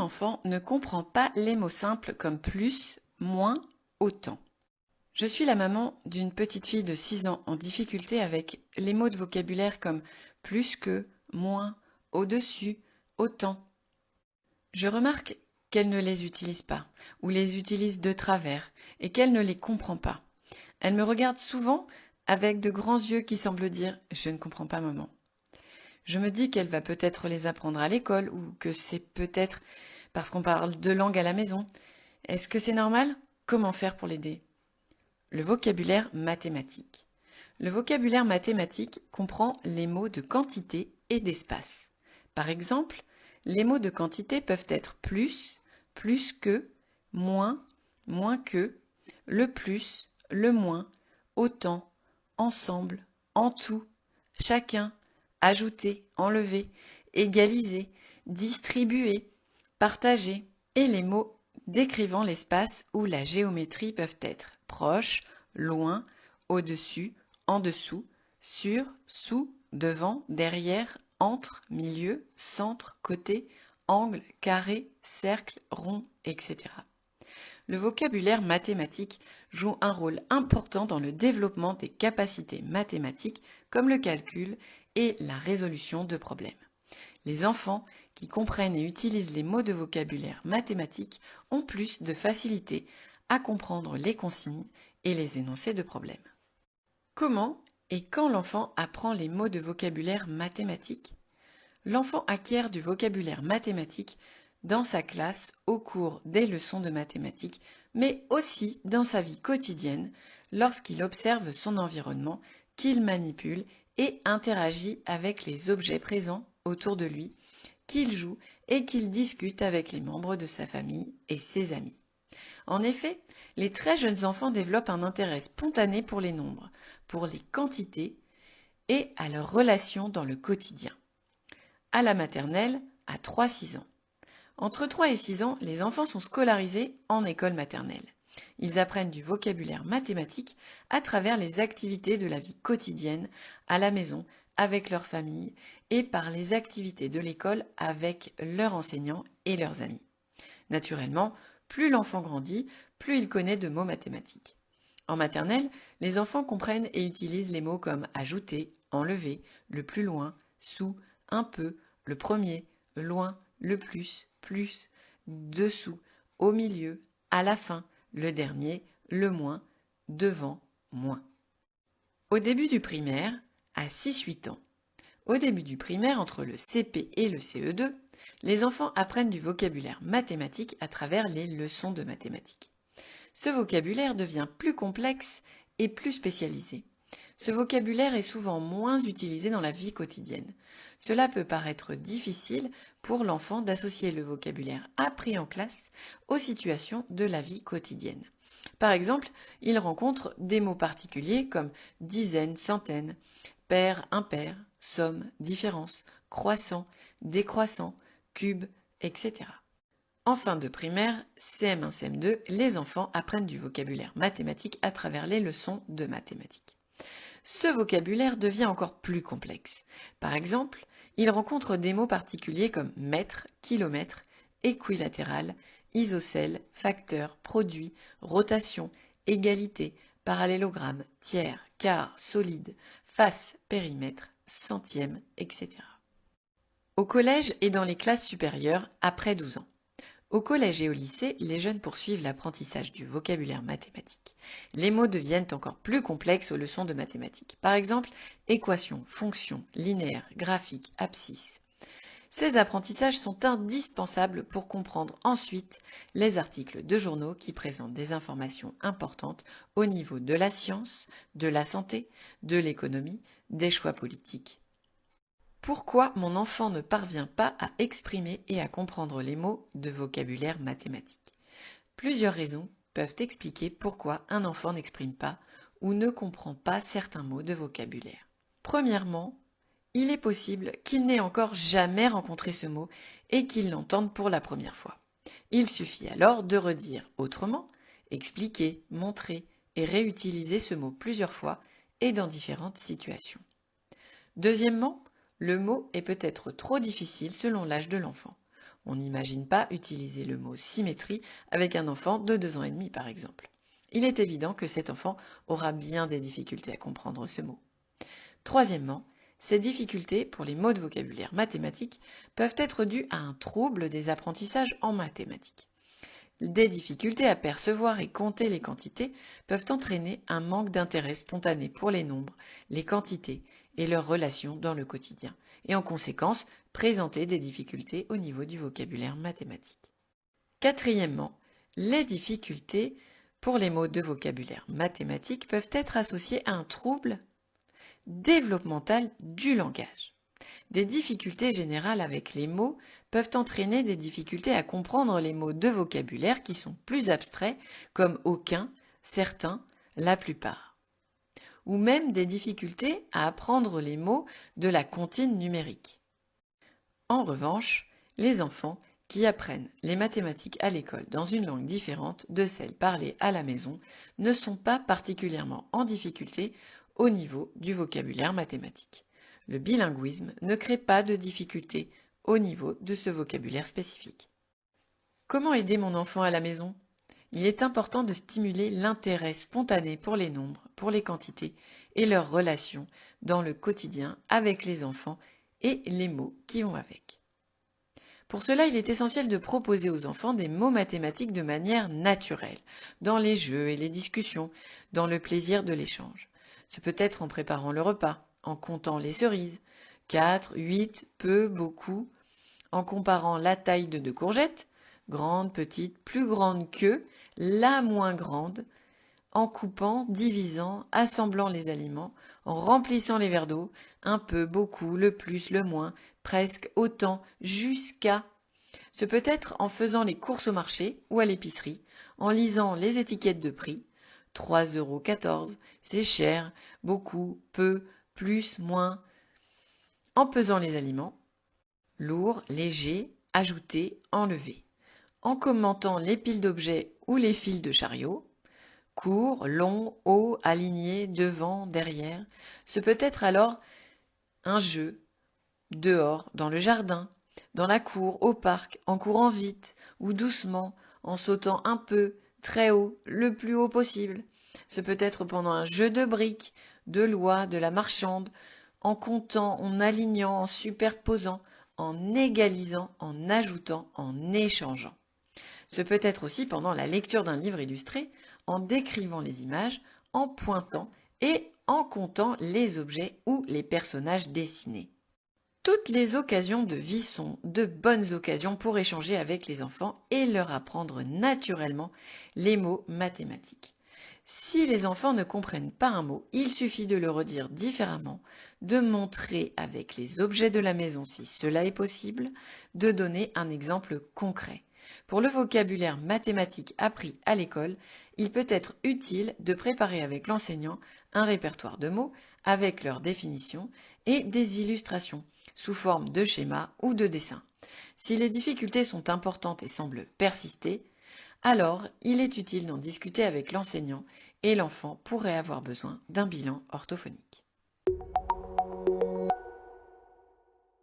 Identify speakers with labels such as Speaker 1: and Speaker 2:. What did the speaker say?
Speaker 1: enfant ne comprend pas les mots simples comme plus, moins, autant. Je suis la maman d'une petite fille de 6 ans en difficulté avec les mots de vocabulaire comme plus que, moins, au-dessus, autant. Je remarque qu'elle ne les utilise pas, ou les utilise de travers, et qu'elle ne les comprend pas. Elle me regarde souvent avec de grands yeux qui semblent dire « Je ne comprends pas, maman ». Je me dis qu'elle va peut-être les apprendre à l'école, ou que c'est peut-être parce qu'on parle deux langues à la maison. Est-ce que c'est normal? Comment faire pour l'aider? Le vocabulaire mathématique. Le vocabulaire mathématique comprend les mots de quantité et d'espace. Par exemple, les mots de quantité peuvent être plus, plus que, moins, moins que, le plus, le moins, autant, ensemble, en tout, chacun, ajouter, enlever, égaliser, distribuer, partager. Et les mots décrivant l'espace ou la géométrie peuvent être proche, loin, au-dessus, en dessous, sur, sous, devant, derrière, entre, milieu, centre, côté, angle, carré, cercle, rond, etc. Le vocabulaire mathématique joue un rôle important dans le développement des capacités mathématiques comme le calcul et la résolution de problèmes. Les enfants qui comprennent et utilisent les mots de vocabulaire mathématique ont plus de facilité à comprendre les consignes et les énoncés de problèmes. Comment et quand l'enfant apprend les mots de vocabulaire mathématique? L'enfant acquiert du vocabulaire mathématique dans sa classe au cours des leçons de mathématiques, mais aussi dans sa vie quotidienne lorsqu'il observe son environnement, qu'il manipule et interagit avec les objets présents autour de lui, qu'il joue et qu'il discute avec les membres de sa famille et ses amis. En effet, les très jeunes enfants développent un intérêt spontané pour les nombres, pour les quantités et à leurs relations dans le quotidien. À la maternelle, à 3-6 ans. Entre 3 et 6 ans, les enfants sont scolarisés en école maternelle. Ils apprennent du vocabulaire mathématique à travers les activités de la vie quotidienne, à la maison, avec leur famille et par les activités de l'école avec leurs enseignants et leurs amis. Naturellement, plus l'enfant grandit, plus il connaît de mots mathématiques. En maternelle, les enfants comprennent et utilisent les mots comme ajouter, enlever, le plus loin, sous, un peu, le premier, loin, le plus, dessous, au milieu, à la fin, le dernier, le moins, devant, moins. Au début du primaire, à 6-8 ans. Au début du primaire, entre le CP et le CE2, les enfants apprennent du vocabulaire mathématique à travers les leçons de mathématiques. Ce vocabulaire devient plus complexe et plus spécialisé. Ce vocabulaire est souvent moins utilisé dans la vie quotidienne. Cela peut paraître difficile pour l'enfant d'associer le vocabulaire appris en classe aux situations de la vie quotidienne. Par exemple, il rencontre des mots particuliers comme dizaine, centaine, pair, impair, somme, différence, croissant, décroissant, cube, etc. En fin de primaire, CM1, CM2, les enfants apprennent du vocabulaire mathématique à travers les leçons de mathématiques. Ce vocabulaire devient encore plus complexe. Par exemple, ils rencontrent des mots particuliers comme mètre, kilomètre, équilatéral, isocèle, facteur, produit, rotation, égalité, parallélogramme, tiers, quart, solide, face, périmètre, centième, etc. Au collège et dans les classes supérieures, après 12 ans. Au collège et au lycée, les jeunes poursuivent l'apprentissage du vocabulaire mathématique. Les mots deviennent encore plus complexes aux leçons de mathématiques. Par exemple, équation, fonction, linéaire, graphique, abscisse. Ces apprentissages sont indispensables pour comprendre ensuite les articles de journaux qui présentent des informations importantes au niveau de la science, de la santé, de l'économie, des choix politiques. Pourquoi mon enfant ne parvient pas à exprimer et à comprendre les mots de vocabulaire mathématique? Plusieurs raisons peuvent expliquer pourquoi un enfant n'exprime pas ou ne comprend pas certains mots de vocabulaire. Premièrement, il est possible qu'il n'ait encore jamais rencontré ce mot et qu'il l'entende pour la première fois. Il suffit alors de redire autrement, expliquer, montrer et réutiliser ce mot plusieurs fois et dans différentes situations. Deuxièmement, le mot est peut-être trop difficile selon l'âge de l'enfant. On n'imagine pas utiliser le mot symétrie avec un enfant de 2 ans et demi par exemple. Il est évident que cet enfant aura bien des difficultés à comprendre ce mot. Troisièmement, ces difficultés pour les mots de vocabulaire mathématiques peuvent être dues à un trouble des apprentissages en mathématiques. Des difficultés à percevoir et compter les quantités peuvent entraîner un manque d'intérêt spontané pour les nombres, les quantités et leurs relations dans le quotidien, et en conséquence présenter des difficultés au niveau du vocabulaire mathématique. Quatrièmement, les difficultés pour les mots de vocabulaire mathématique peuvent être associées à un trouble développemental du langage. Des difficultés générales avec les mots peuvent entraîner des difficultés à comprendre les mots de vocabulaire qui sont plus abstraits, comme aucun, certains, la plupart. Ou même des difficultés à apprendre les mots de la comptine numérique. En revanche, les enfants qui apprennent les mathématiques à l'école dans une langue différente de celle parlée à la maison ne sont pas particulièrement en difficulté au niveau du vocabulaire mathématique. Le bilinguisme ne crée pas de difficultés au niveau de ce vocabulaire spécifique. Comment aider mon enfant à la maison? Il est important de stimuler l'intérêt spontané pour les nombres, pour les quantités et leurs relations dans le quotidien avec les enfants et les mots qui vont avec. Pour cela, il est essentiel de proposer aux enfants des mots mathématiques de manière naturelle, dans les jeux et les discussions, dans le plaisir de l'échange. Ce peut être en préparant le repas, en comptant les cerises, 4, 8, peu, beaucoup, en comparant la taille de 2 courgettes, grande, petite, plus grande que, la moins grande, en coupant, divisant, assemblant les aliments, en remplissant les verres d'eau, un peu, beaucoup, le plus, le moins, presque, autant, jusqu'à. Ce peut être en faisant les courses au marché ou à l'épicerie, en lisant les étiquettes de prix. 3,14 €, c'est cher, beaucoup, peu, plus, moins. En pesant les aliments, lourd, léger, ajouter, enlever. En commentant les piles d'objets ou les fils de chariot, court, long, haut, aligné, devant, derrière. Ce peut être alors un jeu, dehors, dans le jardin, dans la cour, au parc, en courant vite ou doucement, en sautant un peu, très haut, le plus haut possible. Ce peut être pendant un jeu de briques, de loi, de la marchande, en comptant, en alignant, en superposant, en égalisant, en ajoutant, en échangeant. Ce peut être aussi pendant la lecture d'un livre illustré, en décrivant les images, en pointant et en comptant les objets ou les personnages dessinés. Toutes les occasions de vie sont de bonnes occasions pour échanger avec les enfants et leur apprendre naturellement les mots mathématiques. Si les enfants ne comprennent pas un mot, il suffit de le redire différemment, de montrer avec les objets de la maison si cela est possible, de donner un exemple concret. Pour le vocabulaire mathématique appris à l'école, il peut être utile de préparer avec l'enseignant un répertoire de mots avec leur définition et des illustrations sous forme de schémas ou de dessins. Si les difficultés sont importantes et semblent persister, alors il est utile d'en discuter avec l'enseignant et l'enfant pourrait avoir besoin d'un bilan orthophonique.